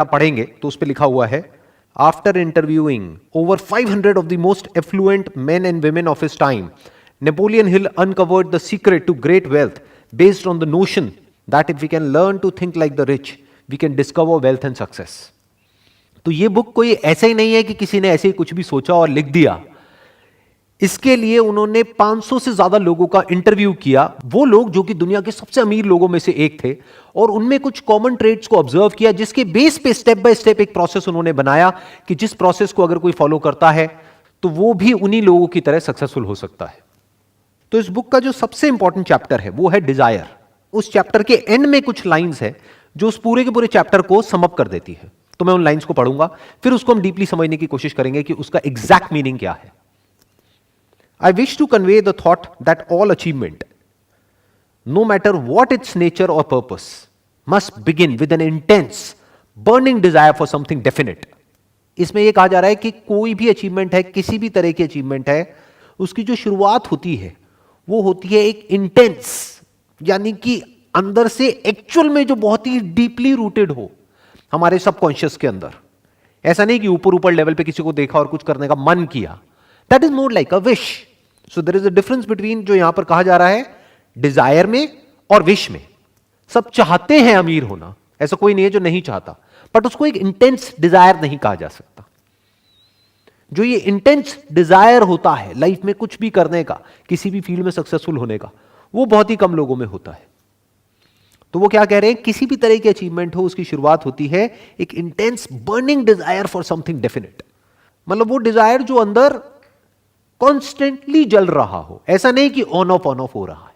आप पढ़ेंगे तो उस पर लिखा हुआ है, after interviewing over 500 of the most affluent men and women of his time, Napoleon Hill uncovered the secret to great wealth based on the notion that if we can learn to think like the rich we can discover wealth and success. तो ये book कोई ऐसा ही नहीं है कि किसी ने ऐसे ही कुछ भी सोचा और लिख दिया। इसके लिए उन्होंने 500 से ज्यादा लोगों का इंटरव्यू किया, वो लोग जो कि दुनिया के सबसे अमीर लोगों में से एक थे, और उनमें कुछ कॉमन ट्रेड्स को ऑब्जर्व किया, जिसके बेस पे स्टेप बाय स्टेप एक प्रोसेस उन्होंने बनाया कि जिस प्रोसेस को अगर कोई फॉलो करता है तो वो भी उन्हीं लोगों की तरह सक्सेसफुल हो सकता है। तो इस बुक का जो सबसे इंपॉर्टेंट चैप्टर है वो है डिजायर। उस चैप्टर के एंड में कुछ लाइंस है जो उस पूरे के पूरे चैप्टर को सम अप कर देती है। तो मैं उन लाइंस को पढ़ूंगा, फिर उसको हम डीपली समझने की कोशिश करेंगे कि उसका एग्जैक्ट मीनिंग क्या है। I wish to convey the thought that all achievement, no matter what its nature or purpose, must begin with an intense, burning desire for something definite. इसमें यह कहा जा रहा है कि कोई भी अचीवमेंट है, किसी भी तरह की अचीवमेंट है, उसकी जो शुरुआत होती है वो होती है एक इंटेंस, यानी कि अंदर से एक्चुअल में जो बहुत ही डीपली रूटेड हो हमारे सबकॉन्शियस के अंदर। ऐसा नहीं कि ऊपर ऊपर लेवल पे किसी को देखा और कुछ करने का मन किया। That is more like a wish. So there is a difference between जो यहां पर कहा जा रहा है डिजायर में और विश में। सब चाहते हैं अमीर होना, ऐसा कोई नहीं है जो नहीं चाहता, बट उसको एक इंटेंस डिजायर नहीं कहा जा सकता। जो ये इंटेंस डिजायर होता है लाइफ में कुछ भी करने का, किसी भी फील्ड में सक्सेसफुल होने का, वो बहुत ही कम लोगों में होता है। तो वो क्या कह रहे हैं, किसी भी तरह की अचीवमेंट हो उसकी शुरुआत होती है एक intense burning desire for something definite. मतलब वो डिजायर जो अंदर कॉन्स्टेंटली जल रहा हो, ऐसा नहीं कि ऑन ऑफ हो रहा है।